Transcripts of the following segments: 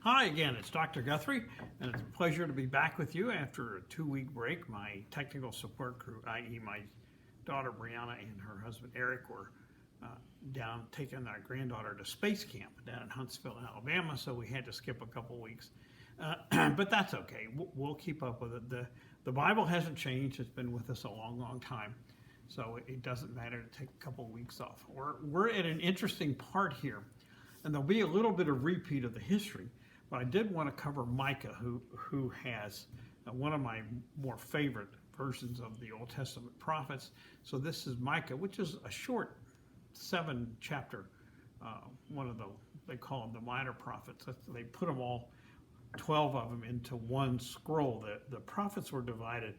Hi again, it's Dr. Guthrie, and it's a pleasure to be back with you after a 2-week break. My technical support crew, i.e. my daughter Brianna and her husband Eric, were down taking our granddaughter to space camp down in Huntsville, Alabama, so we had to skip a couple weeks. But that's okay, we'll keep up with it. The Bible hasn't changed, it's been with us a long, long time, so it doesn't matter to take a couple weeks off. We're at an interesting part here, and there'll be a little bit of repeat of the history. But I did want to cover Micah, who has one of my more favorite versions of the Old Testament prophets. So this is Micah, which is a short 7-chapter, one of they call them the minor prophets. They put them all, 12 of them, into one scroll. The prophets were divided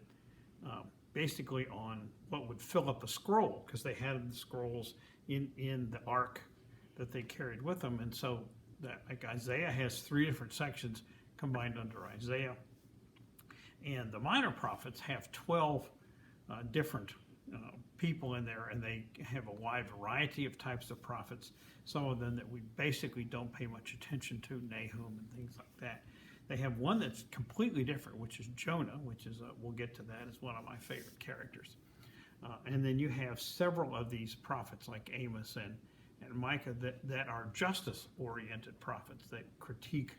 basically on what would fill up a scroll, because they had the scrolls in the ark that they carried with them. And so like Isaiah has 3 different sections combined under Isaiah, and the minor prophets have 12 different people in there, and they have a wide variety of types of prophets. Some of them that we basically don't pay much attention to, Nahum and things like that. They have one that's completely different, which is Jonah, which is we'll get to that, as one of my favorite characters. And then you have several of these prophets like Amos and Micah that are justice-oriented prophets that critique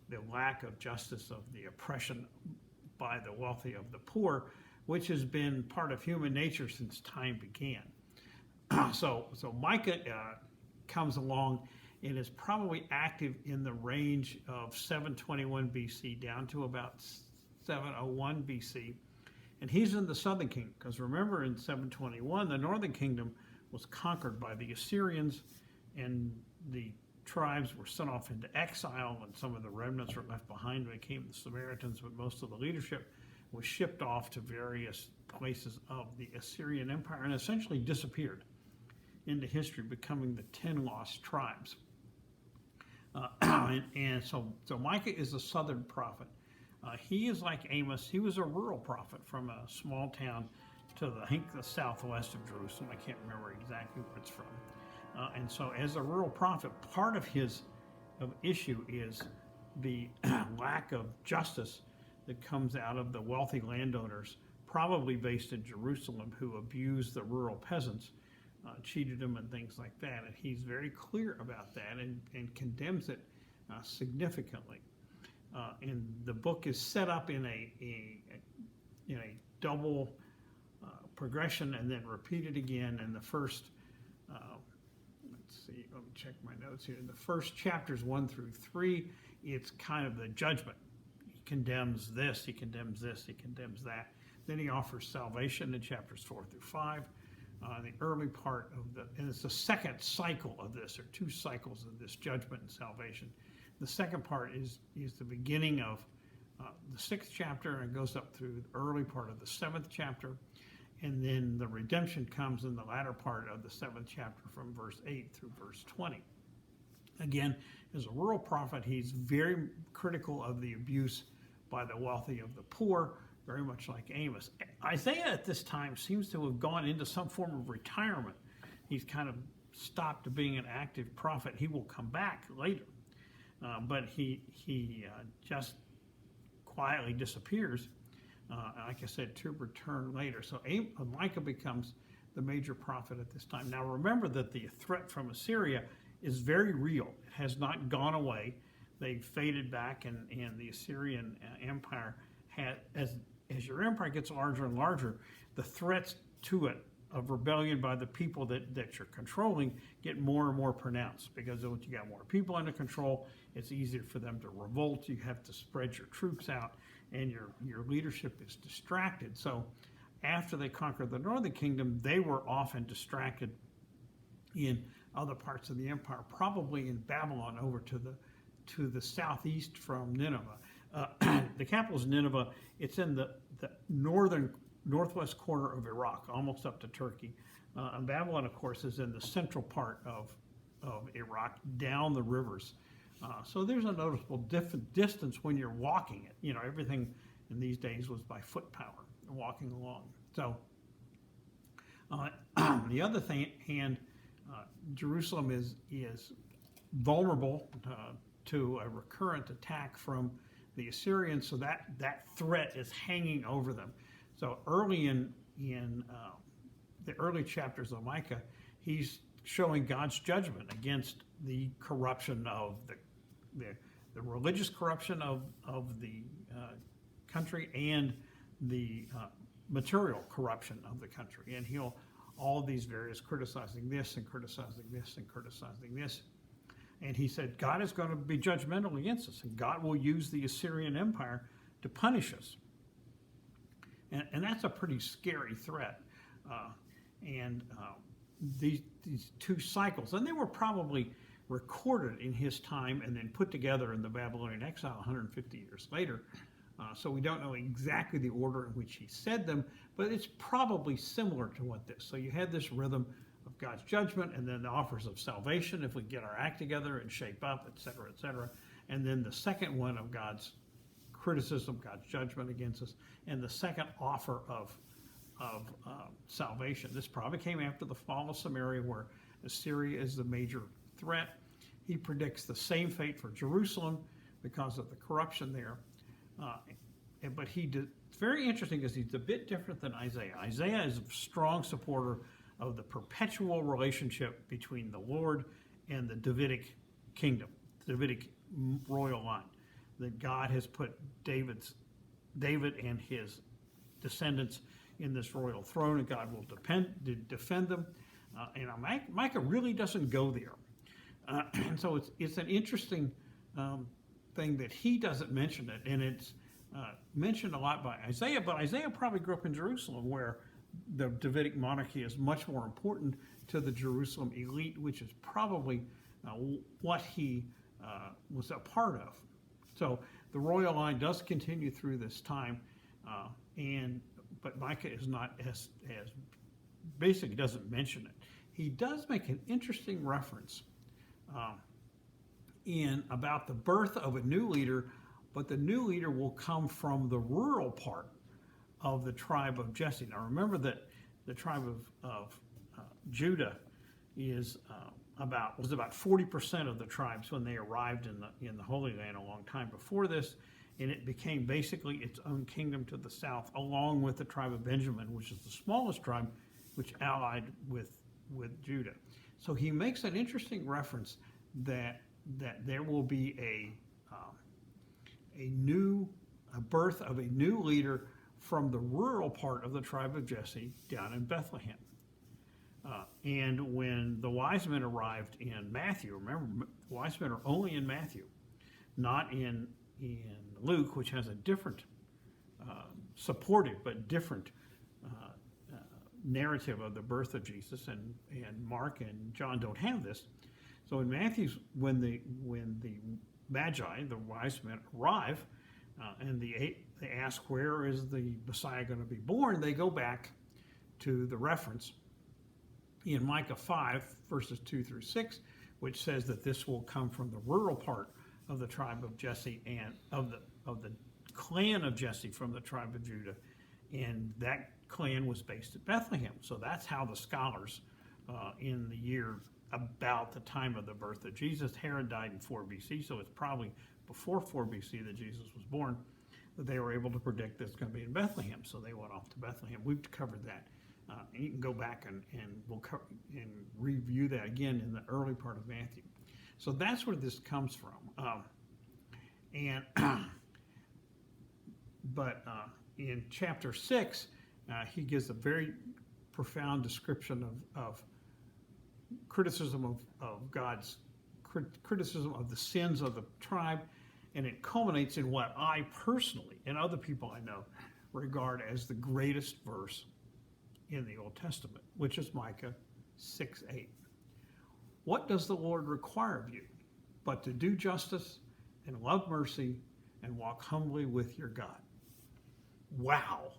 the lack of justice, of the oppression by the wealthy of the poor, which has been part of human nature since time began. So Micah comes along and is probably active in the range of 721 BC down to about 701 BC. And he's in the southern kingdom, because remember, in 721, the northern kingdom was conquered by the Assyrians, and the tribes were sent off into exile, and some of the remnants were left behind, became the Samaritans, but most of the leadership was shipped off to various places of the Assyrian Empire and essentially disappeared into history, becoming the 10 lost tribes. So Micah is a southern prophet. He is like Amos. He was a rural prophet from a small town to the southwest of Jerusalem. I can't remember exactly where it's from. And so as a rural prophet, part of his issue is the lack of justice that comes out of the wealthy landowners, probably based in Jerusalem, who abused the rural peasants, cheated them and things like that. And he's very clear about that and condemns it significantly. And the book is set up in a double progression, and then repeated again in the first, let's see, let me check my notes here. In the first chapters 1 through 3, it's kind of the judgment. He condemns this, he condemns this, he condemns that. Then he offers salvation in chapters 4 through 5. The early part of and it's the second cycle of this, or 2 cycles of this judgment and salvation. The second part is the beginning of the 6th chapter, and goes up through the early part of the 7th chapter. And then the redemption comes in the latter part of the 7th chapter, from verse 8 through verse 20. Again, as a rural prophet, he's very critical of the abuse by the wealthy of the poor, very much like Amos. Isaiah at this time seems to have gone into some form of retirement. He's kind of stopped being an active prophet. He will come back later, but he just quietly disappears. Like I said, to return later. So Micah becomes the major prophet at this time. Now remember that the threat from Assyria is very real. It has not gone away. They faded back, and the Assyrian Empire as your empire gets larger and larger, the threats to it of rebellion by the people that you're controlling get more and more pronounced, because once you got more people under control, it's easier for them to revolt. You have to spread your troops out, and your leadership is distracted. So after they conquered the northern kingdom, they were often distracted in other parts of the empire, probably in Babylon over to the southeast from Nineveh. The capital is Nineveh. It's in the northwest corner of Iraq, almost up to Turkey. And Babylon, of course, is in the central part of Iraq, down the rivers. So there's a noticeable distance when you're walking it. You know, everything in these days was by foot power, walking along. So the other hand, Jerusalem is vulnerable to a recurrent attack from the Assyrians, so that threat is hanging over them. So early in the early chapters of Micah, he's showing God's judgment against the corruption of the religious corruption of the country and the material corruption of the country. And he'll all these various criticizing this and criticizing this and criticizing this. And he said, God is going to be judgmental against us, and God will use the Assyrian Empire to punish us. And that's a pretty scary threat. These two cycles, and they were probably recorded in his time and then put together in the Babylonian exile 150 years later. So we don't know exactly the order in which he said them, but it's probably similar to what this. So you had this rhythm of God's judgment, and then the offers of salvation if we get our act together and shape up, et cetera, and then the second one of God's criticism, God's judgment against us, and the second offer of salvation. This probably came after the fall of Samaria, where Assyria is the major threat. He predicts the same fate for Jerusalem because of the corruption there. But it's very interesting because he's a bit different than Isaiah. Isaiah is a strong supporter of the perpetual relationship between the Lord and the Davidic kingdom, the Davidic royal line, that God has put David and his descendants in this royal throne, and God will defend them. And Micah really doesn't go there. And so it's an interesting thing that he doesn't mention it, and it's mentioned a lot by Isaiah, but Isaiah probably grew up in Jerusalem, where the Davidic monarchy is much more important to the Jerusalem elite, which is probably what he was a part of. So the royal line does continue through this time, but Micah is not as basically doesn't mention it. He does make an interesting reference in about the birth of a new leader, but the new leader will come from the rural part of the tribe of Jesse. Now remember that the tribe of Judah was about 40% of the tribes when they arrived in the Holy Land a long time before this, and it became basically its own kingdom to the south, along with the tribe of Benjamin, which is the smallest tribe, which allied with Judah. So he makes an interesting reference that there will be a birth of a new leader from the rural part of the tribe of Jesse down in Bethlehem. And when the wise men arrived in Matthew, remember, the wise men are only in Matthew, not in Luke, which has a different supportive but different narrative of the birth of Jesus, and Mark and John don't have this. So in Matthew, when the Magi, the wise men, arrive, and they ask, where is the Messiah going to be born? They go back to the reference in Micah 5, verses 2 through 6, which says that this will come from the rural part of the tribe of Jesse and of the clan of Jesse from the tribe of Judah. And that clan was based at Bethlehem. So that's how the scholars in the year about the time of the birth of Jesus, Herod died in 4 BC, so it's probably before 4 BC that Jesus was born, that they were able to predict that it's going to be in Bethlehem. So they went off to Bethlehem. We've covered that. And you can go back and we'll review that again in the early part of Matthew. So that's where this comes from. But in chapter 6, he gives a very profound description of criticism of God's criticism of the sins of the tribe, and it culminates in what I personally and other people I know regard as the greatest verse in the Old Testament, which is Micah 6:8. What does the Lord require of you but to do justice and love mercy and walk humbly with your God? Wow.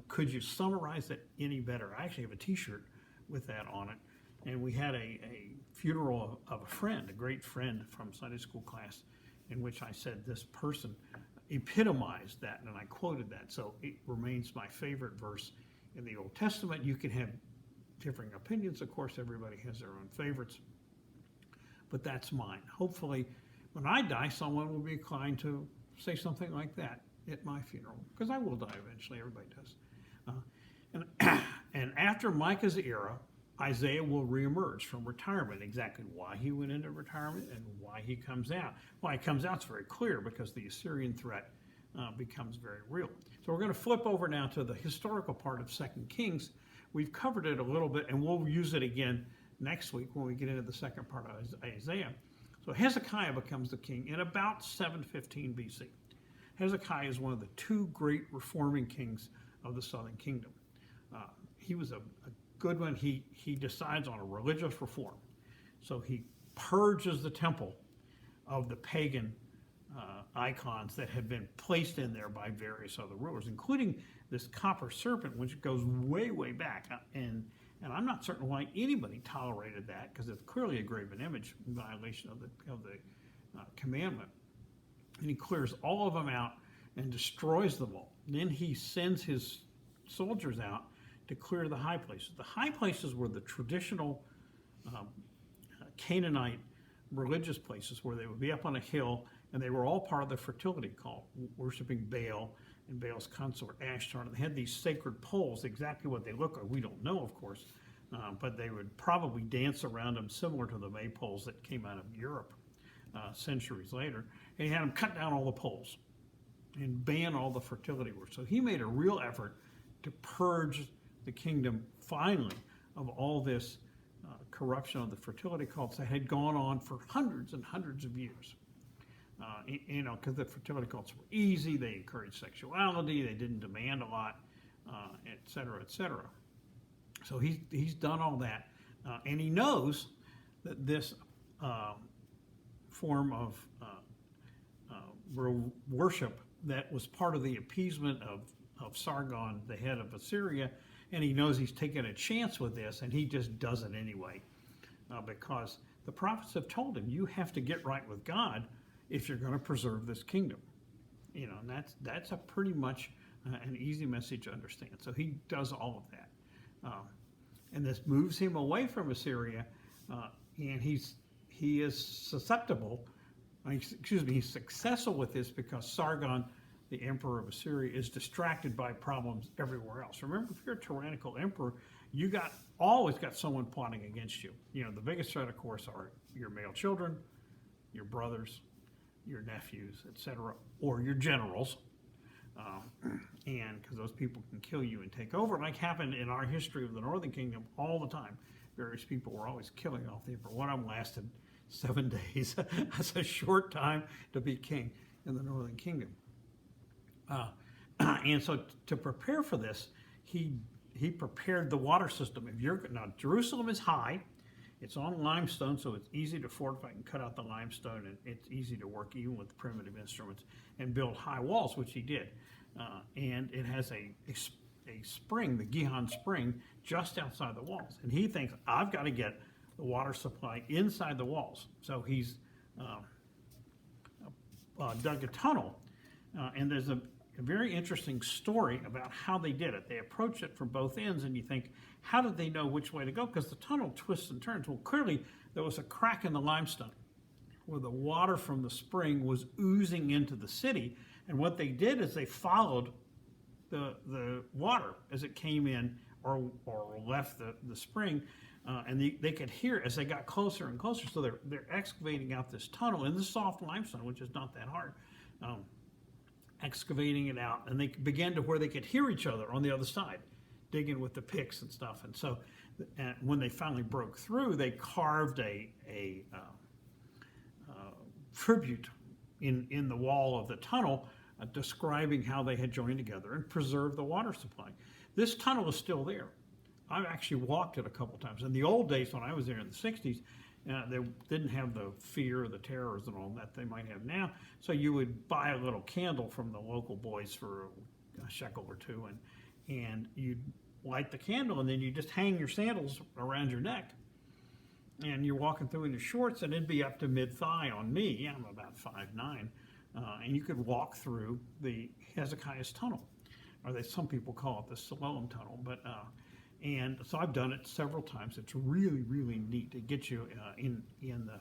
Could you summarize it any better? I actually have a t-shirt with that on it. And we had a funeral of a friend, a great friend from Sunday school class, in which I said this person epitomized that, and I quoted that. So it remains my favorite verse in the Old Testament. You can have differing opinions. Of course, everybody has their own favorites, but that's mine. Hopefully, when I die, someone will be inclined to say something like that at my funeral, because I will die eventually. Everybody does. And after Micah's era, Isaiah will reemerge from retirement. Exactly why he went into retirement and why he comes out. Why he comes out is very clear, because the Assyrian threat becomes very real. So we're going to flip over now to the historical part of 2 Kings. We've covered it a little bit, and we'll use it again next week when we get into the second part of Isaiah. So Hezekiah becomes the king in about 715 BC. Hezekiah is one of the two great reforming kings of the southern kingdom. He was a good one. He decides on a religious reform. So he purges the temple of the pagan icons that had been placed in there by various other rulers, including this copper serpent, which goes way, way back. And I'm not certain why anybody tolerated that, because it's clearly a graven image violation of the commandment. And he clears all of them out and destroys them all. Then he sends his soldiers out to clear the high places. The high places were the traditional Canaanite religious places, where they would be up on a hill, and they were all part of the fertility cult, worshiping Baal and Baal's consort Ashtar. They had these sacred poles. Exactly what they look like, we don't know, of course, but they would probably dance around them, similar to the maypoles that came out of Europe centuries later. And he had them cut down all the poles and ban all the fertility work. So he made a real effort to purge the kingdom, finally, of all this corruption of the fertility cults that had gone on for hundreds and hundreds of years. Because the fertility cults were easy, they encouraged sexuality, they didn't demand a lot, et cetera, et cetera. So he's done all that, and he knows that this form of worship that was part of the appeasement of Sargon, the head of Assyria, and he knows he's taking a chance with this, and he just does it anyway, because the prophets have told him, you have to get right with God if you're going to preserve this kingdom. And that's a pretty much an easy message to understand. So he does all of that, and this moves him away from Assyria, and he is susceptible. He's successful with this because Sargon, the emperor of Assyria, is distracted by problems everywhere else. Remember, if you're a tyrannical emperor, you always got someone plotting against you. The biggest threat, of course, are your male children, your brothers, your nephews, etc., or your generals, and because those people can kill you and take over, like happened in our history of the Northern Kingdom all the time. Various people were always killing off the emperor. One of them lasted 7 days. That's a short time to be king in the Northern Kingdom. And so to prepare for this, he prepared the water system. Now Jerusalem is high, it's on limestone, so it's easy to fortify and cut out the limestone, and it's easy to work even with primitive instruments and build high walls, which he did. And it has a spring, the Gihon spring, just outside the walls. And he thinks, I've got to get the water supply inside the walls. So he's dug a tunnel, and there's a very interesting story about how they did it. They approached it from both ends, and you think, how did they know which way to go? Because the tunnel twists and turns. Well, clearly there was a crack in the limestone where the water from the spring was oozing into the city, and what they did is they followed the water as it came in or left the spring, and they could hear it as they got closer and closer. So they're excavating out this tunnel in the soft limestone, which is not that hard, excavating it out, and they began to where they could hear each other on the other side, digging with the picks and stuff. And so when they finally broke through, they carved a tribute in the wall of the tunnel, describing how they had joined together and preserved the water supply. This tunnel is still there. I've actually walked it a couple times. In the old days, when I was there in the 60s, they didn't have the fear of the terrors and all that they might have now. So you would buy a little candle from the local boys for a shekel or two, and you'd light the candle, and then you just hang your sandals around your neck. And you're walking through in your shorts, and it'd be up to mid-thigh on me. I'm about 5'9", and you could walk through the Hezekiah's tunnel, or some people call it the Siloam tunnel. And so I've done it several times. It's really, really neat to get you in the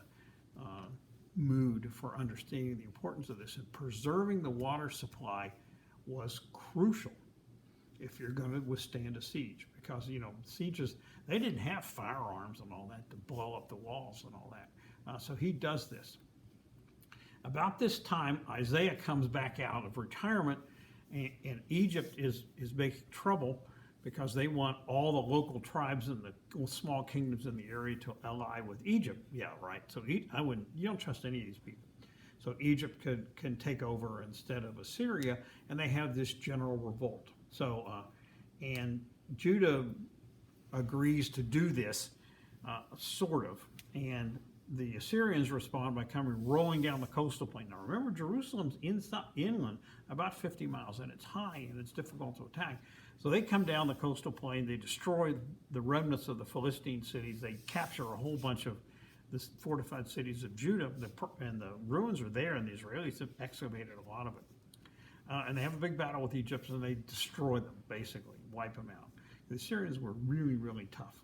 mood for understanding the importance of this, and preserving the water supply was crucial if you're going to withstand a siege, because sieges, they didn't have firearms and all that to blow up the walls and all that. So he does this. About this time, Isaiah comes back out of retirement, and Egypt is making trouble because they want all the local tribes and the small kingdoms in the area to ally with Egypt. Yeah, right. So you don't trust any of these people. So Egypt can take over instead of Assyria, and they have this general revolt. So, and Judah agrees to do this, sort of, and the Assyrians respond by coming rolling down the coastal plain. Now remember, Jerusalem's inland, about 50 miles, and it's high and it's difficult to attack. So they come down the coastal plain, they destroy the remnants of the Philistine cities, they capture a whole bunch of the fortified cities of Judah, and the ruins are there, and the Israelis have excavated a lot of it. And they have a big battle with Egypt, and they destroy them, basically, wipe them out. The Assyrians were really, really tough.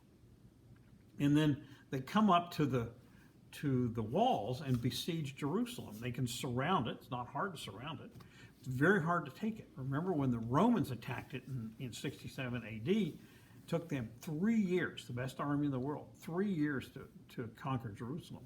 And then they come up to the walls and besiege Jerusalem. They can surround it. It's not hard to surround it. It's very hard to take it. Remember when the Romans attacked it in 67 AD, it took them 3 years, the best army in the world, 3 years to conquer Jerusalem.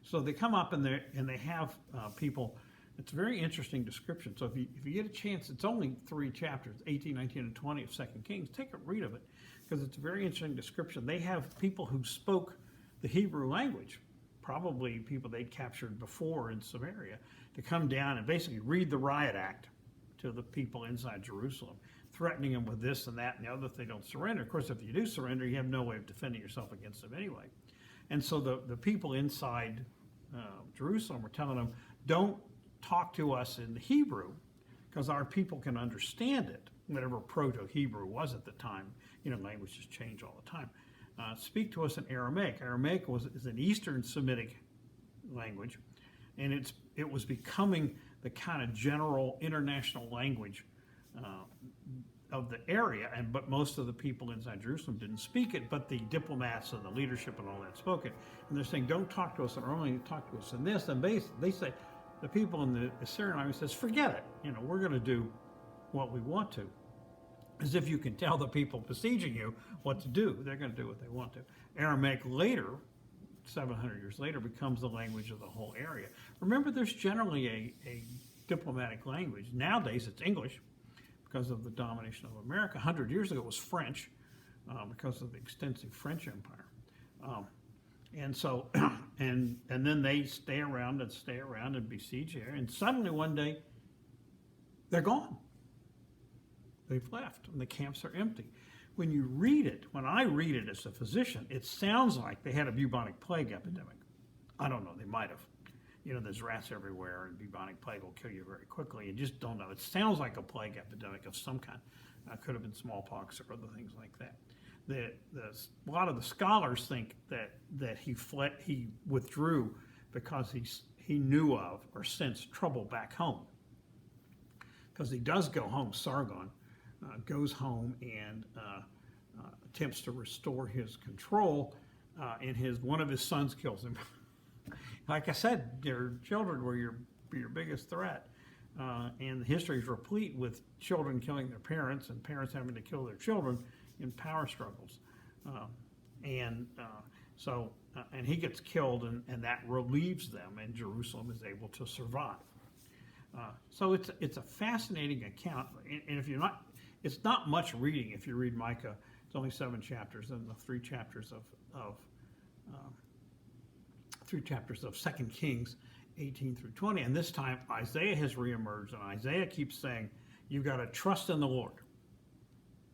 So they come up and they have people. It's a very interesting description. So if you get a chance, it's only 3 chapters, 18, 19, and 20 of 2 Kings. Take a read of it, because it's a very interesting description. They have people who spoke the Hebrew language, probably people they'd captured before in Samaria, to come down and basically read the riot act to the people inside Jerusalem, threatening them with this and that and the other if they don't surrender. Of course, if you do surrender, you have no way of defending yourself against them anyway. And so the people inside Jerusalem were telling them, don't talk to us in Hebrew, because our people can understand it, whatever Proto-Hebrew was at the time. Languages change all the time. Speak to us in Aramaic. Aramaic is an Eastern Semitic language, and it was becoming the kind of general international language of the area, but most of the people inside Jerusalem didn't speak it, but the diplomats and the leadership and all that spoke it. And they're saying, don't talk to us in Aramaic, talk to us in this. And they say, the people in the Assyrian army says, forget it. We're going to do what we want to. As if you can tell the people besieging you what to do. They're going to do what they want to. Aramaic later, 700 years later, becomes the language of the whole area. Remember, there's generally a diplomatic language. Nowadays, it's English because of the domination of America. 100 years ago, it was French because of the extensive French Empire. And so, and then they stay around and besiege here. And suddenly one day, they're gone. They've left, and the camps are empty. When I read it as a physician, it sounds like they had a bubonic plague epidemic. I don't know, they might have. There's rats everywhere, and bubonic plague will kill you very quickly. You just don't know. It sounds like a plague epidemic of some kind. Could have been smallpox or other things like that. A lot of the scholars think that he withdrew because he knew of or sensed trouble back home. Because he does go home, Sargon goes home and attempts to restore his control, and one of his sons kills him. Like I said, your children were your biggest threat, and the history is replete with children killing their parents and parents having to kill their children in power struggles. And he gets killed, and that relieves them, and Jerusalem is able to survive. So it's a fascinating account, and if you're not, it's not much reading. If you read Micah, it's only 7 chapters, and the 3 chapters of 2 Kings, 18 through 20. And this time Isaiah has reemerged, and Isaiah keeps saying, you've got to trust in the Lord.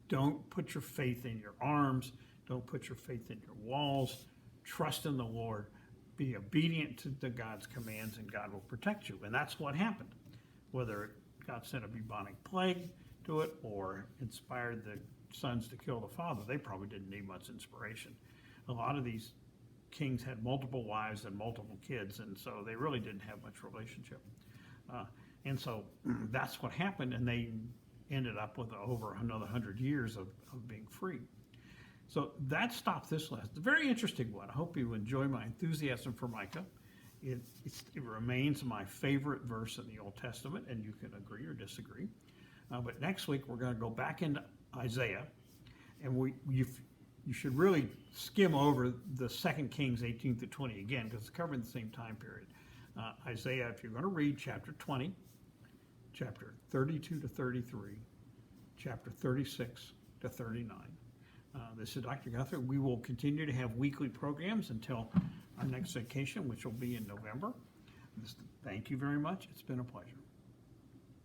Don't put your faith in your arms. Don't put your faith in your walls. Trust in the Lord. Be obedient to God's commands, and God will protect you. And that's what happened. Whether God sent a bubonic plague to it or inspired the sons to kill the father, they probably didn't need much inspiration. A lot of these kings had multiple wives and multiple kids, and so they really didn't have much relationship. And so that's what happened, and they ended up with over another 100 years of being free. So that stopped this list. A very interesting one. I hope you enjoy my enthusiasm for Micah. It remains my favorite verse in the Old Testament, and you can agree or disagree. But next week we're going to go back into Isaiah, and you should really skim over the 2 Kings 18 to 20 again, because it's covering the same time period. Isaiah, if you're going to read chapter 20, chapter 32 to 33, chapter 36 to 39. This is Dr. Guthrie. We will continue to have weekly programs until our next vacation, which will be in November. Thank you very much. It's been a pleasure.